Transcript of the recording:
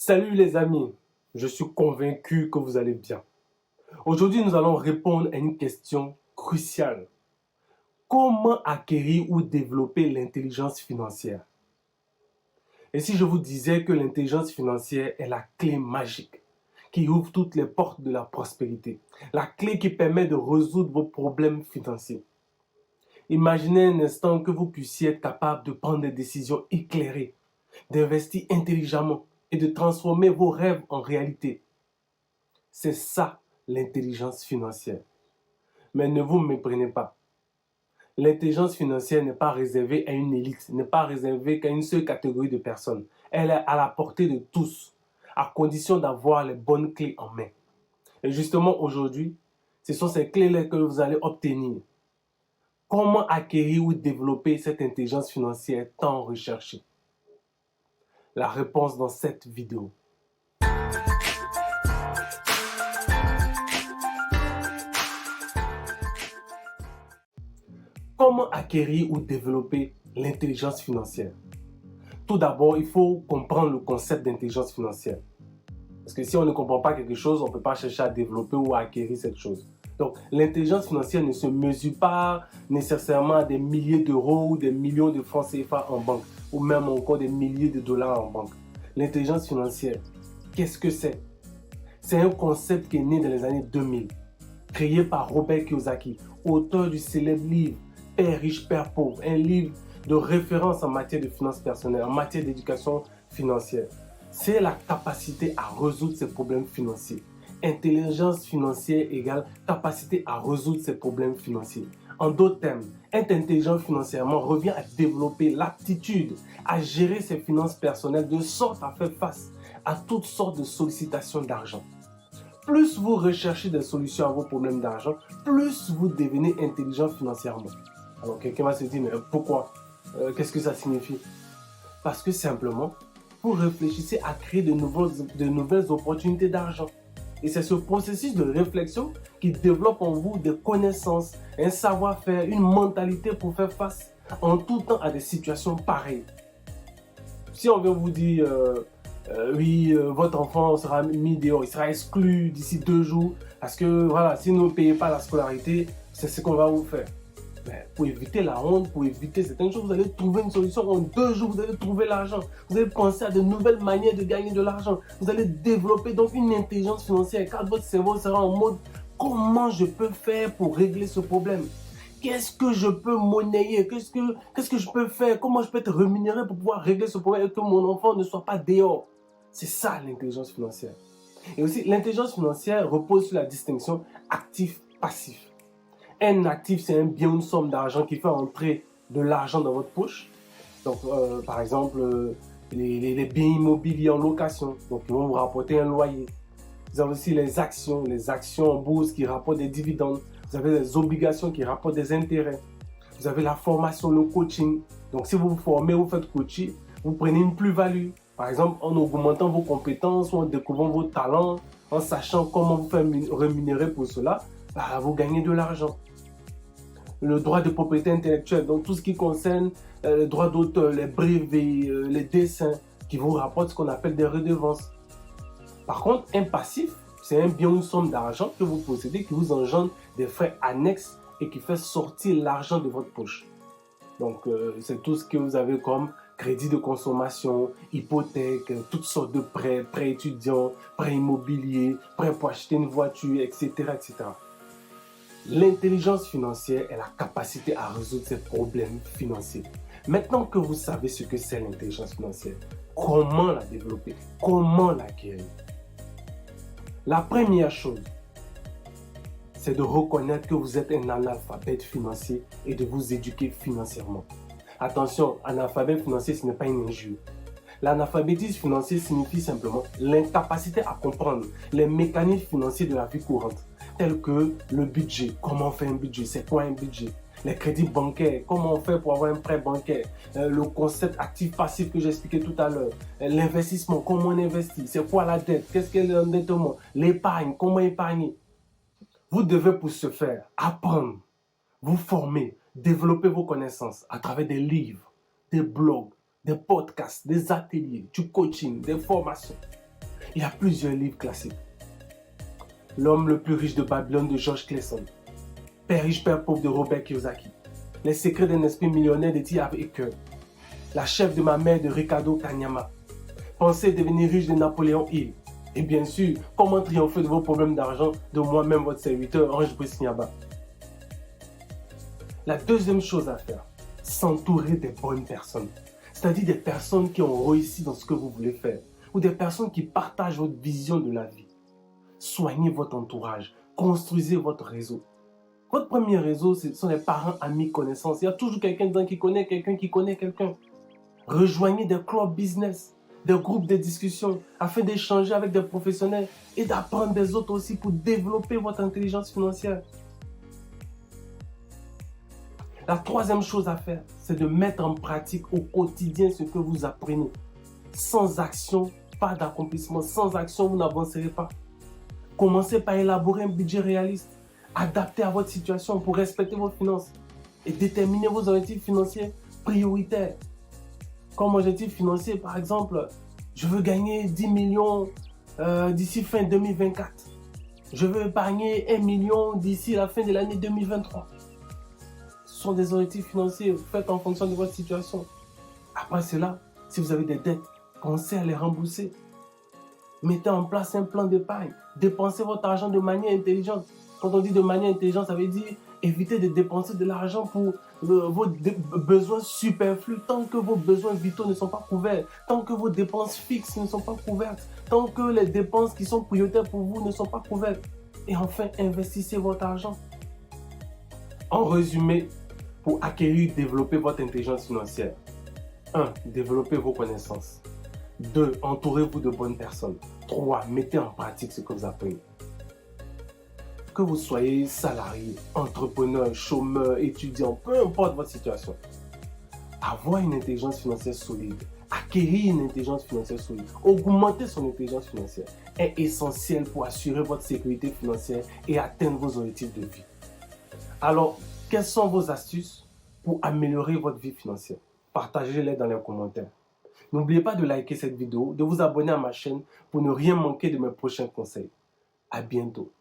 Salut les amis, je suis convaincu que vous allez bien. Aujourd'hui, nous allons répondre à une question cruciale. Comment acquérir ou développer l'intelligence financière? Et si je vous disais que l'intelligence financière est la clé magique qui ouvre toutes les portes de la prospérité, la clé qui permet de résoudre vos problèmes financiers. Imaginez un instant que vous puissiez être capable de prendre des décisions éclairées, d'investir intelligemment et de transformer vos rêves en réalité. C'est ça l'intelligence financière. Mais ne vous méprenez pas. L'intelligence financière n'est pas réservée à une élite, n'est pas réservée qu'à une seule catégorie de personnes. Elle est à la portée de tous, à condition d'avoir les bonnes clés en main. Et justement aujourd'hui, ce sont ces clés-là que vous allez obtenir. Comment acquérir ou développer cette intelligence financière tant recherchée? La réponse dans cette vidéo. Comment acquérir ou développer l'intelligence financière? Tout d'abord, il faut comprendre le concept d'intelligence financière. Parce que si on ne comprend pas quelque chose, on ne peut pas chercher à développer ou à acquérir cette chose. Donc, l'intelligence financière ne se mesure pas nécessairement à des milliers d'euros ou des millions de francs CFA en banque, ou même encore des milliers de dollars en banque. L'intelligence financière, qu'est-ce que c'est? C'est un concept qui est né dans les années 2000, créé par Robert Kiyosaki, auteur du célèbre livre Père riche, Père pauvre, un livre de référence en matière de finances personnelles, en matière d'éducation financière. C'est la capacité à résoudre ces problèmes financiers. Intelligence financière égale capacité à résoudre ces problèmes financiers. En d'autres termes, être intelligent financièrement revient à développer l'aptitude à gérer ses finances personnelles de sorte à faire face à toutes sortes de sollicitations d'argent. Plus vous recherchez des solutions à vos problèmes d'argent, plus vous devenez intelligent financièrement. Alors quelqu'un va se dire, mais pourquoi? Qu'est-ce que ça signifie? Parce que simplement, vous réfléchissez à créer de nouvelles opportunités d'argent. Et c'est ce processus de réflexion qui développe en vous des connaissances, un savoir-faire, une mentalité pour faire face en tout temps à des situations pareilles. Si on vient vous dire, votre enfant sera mis dehors, il sera exclu d'ici 2 jours, parce que voilà, si vous ne payez pas la scolarité, c'est ce qu'on va vous faire. Mais pour éviter la honte, pour éviter certaines choses, vous allez trouver une solution. En 2 jours, vous allez trouver l'argent. Vous allez penser à de nouvelles manières de gagner de l'argent. Vous allez développer donc une intelligence financière, car votre cerveau sera en mode comment je peux faire pour régler ce problème? Qu'est-ce que je peux monnayer? Qu'est-ce que je peux faire? Comment je peux être rémunéré pour pouvoir régler ce problème et que mon enfant ne soit pas dehors? C'est ça l'intelligence financière. Et aussi, l'intelligence financière repose sur la distinction actif-passif. Un actif, c'est un bien ou une somme d'argent qui fait entrer de l'argent dans votre poche. Donc, par exemple, les biens immobiliers en location, donc ils vont vous rapporter un loyer. Vous avez aussi les actions en bourse qui rapportent des dividendes. Vous avez les obligations qui rapportent des intérêts. Vous avez la formation, le coaching. Donc, si vous vous formez, vous faites coaching, vous prenez une plus-value. Par exemple, en augmentant vos compétences ou en découvrant vos talents, en sachant comment vous faire rémunérer pour cela, vous gagnez de l'argent. Le droit de propriété intellectuelle, donc tout ce qui concerne le droit d'auteur, les brevets, les dessins, qui vous rapportent ce qu'on appelle des redevances. Par contre, un passif, c'est un bien ou une somme d'argent que vous possédez qui vous engendre des frais annexes et qui fait sortir l'argent de votre poche. Donc, c'est tout ce que vous avez comme crédit de consommation, hypothèque, toutes sortes de prêts, prêts étudiants, prêts immobiliers, prêts pour acheter une voiture, etc., etc. L'intelligence financière est la capacité à résoudre ces problèmes financiers. Maintenant que vous savez ce que c'est l'intelligence financière, comment la développer, comment l'acquérir? La première chose, c'est de reconnaître que vous êtes un analphabète financier et de vous éduquer financièrement. Attention, analphabète financier, ce n'est pas une injure. L'analphabétisme financier signifie simplement l'incapacité à comprendre les mécanismes financiers de la vie courante, tels que le budget, comment on fait un budget, c'est quoi un budget, les crédits bancaires, comment on fait pour avoir un prêt bancaire, le concept actif-passif que j'ai expliqué tout à l'heure, l'investissement, comment on investit, c'est quoi la dette, qu'est-ce qu'est l'endettement, l'épargne, comment épargner. Vous devez pour ce faire apprendre, vous former, développer vos connaissances à travers des livres, des blogs, des podcasts, des ateliers, du coaching, des formations. Il y a plusieurs livres classiques. L'homme le plus riche de Babylone de George Clason. Père riche, père pauvre de Robert Kiyosaki. Les secrets d'un esprit millionnaire de T. Harv Eker. La chef de ma mère de Ricardo Kanyama. Pensez devenir riche de Napoléon Hill. Et bien sûr, comment triompher de vos problèmes d'argent de moi-même, votre serviteur, Ange Brice Niaba. La deuxième chose à faire, s'entourer des bonnes personnes. C'est-à-dire des personnes qui ont réussi dans ce que vous voulez faire. Ou des personnes qui partagent votre vision de la vie. Soignez votre entourage. Construisez votre réseau. Votre premier réseau, ce sont les parents, amis, connaissances. Il y a toujours quelqu'un dedans qui connaît quelqu'un qui connaît quelqu'un. Rejoignez des clubs business, des groupes de discussion, afin d'échanger avec des professionnels et d'apprendre des autres aussi pour développer votre intelligence financière. La troisième chose à faire, c'est de mettre en pratique au quotidien ce que vous apprenez. Sans action, pas d'accomplissement. Sans action, vous n'avancerez pas. Commencez par élaborer un budget réaliste, adapté à votre situation pour respecter vos finances et déterminer vos objectifs financiers prioritaires. Comme objectif financier, par exemple, je veux gagner 10 millions d'ici fin 2024. Je veux épargner 1 million d'ici la fin de l'année 2023. Ce sont des objectifs financiers, vous faites en fonction de votre situation. Après cela, si vous avez des dettes, pensez à les rembourser. Mettez en place un plan d'épargne. Dépensez votre argent de manière intelligente. Quand on dit de manière intelligente, ça veut dire évitez de dépenser de l'argent pour vos besoins superflus. Tant que vos besoins vitaux ne sont pas couverts, tant que vos dépenses fixes ne sont pas couvertes, tant que les dépenses qui sont prioritaires pour vous ne sont pas couvertes. Et enfin, investissez votre argent. En résumé, pour acquérir et développer votre intelligence financière, 1. Développez vos connaissances. 2. Entourez-vous de bonnes personnes. 3. Mettez en pratique ce que vous apprenez. Que vous soyez salarié, entrepreneur, chômeur, étudiant, peu importe votre situation, avoir une intelligence financière solide, acquérir une intelligence financière solide, augmenter son intelligence financière est essentiel pour assurer votre sécurité financière et atteindre vos objectifs de vie. Alors, quelles sont vos astuces pour améliorer votre vie financière? Partagez-les dans les commentaires. N'oubliez pas de liker cette vidéo, de vous abonner à ma chaîne pour ne rien manquer de mes prochains conseils. À bientôt.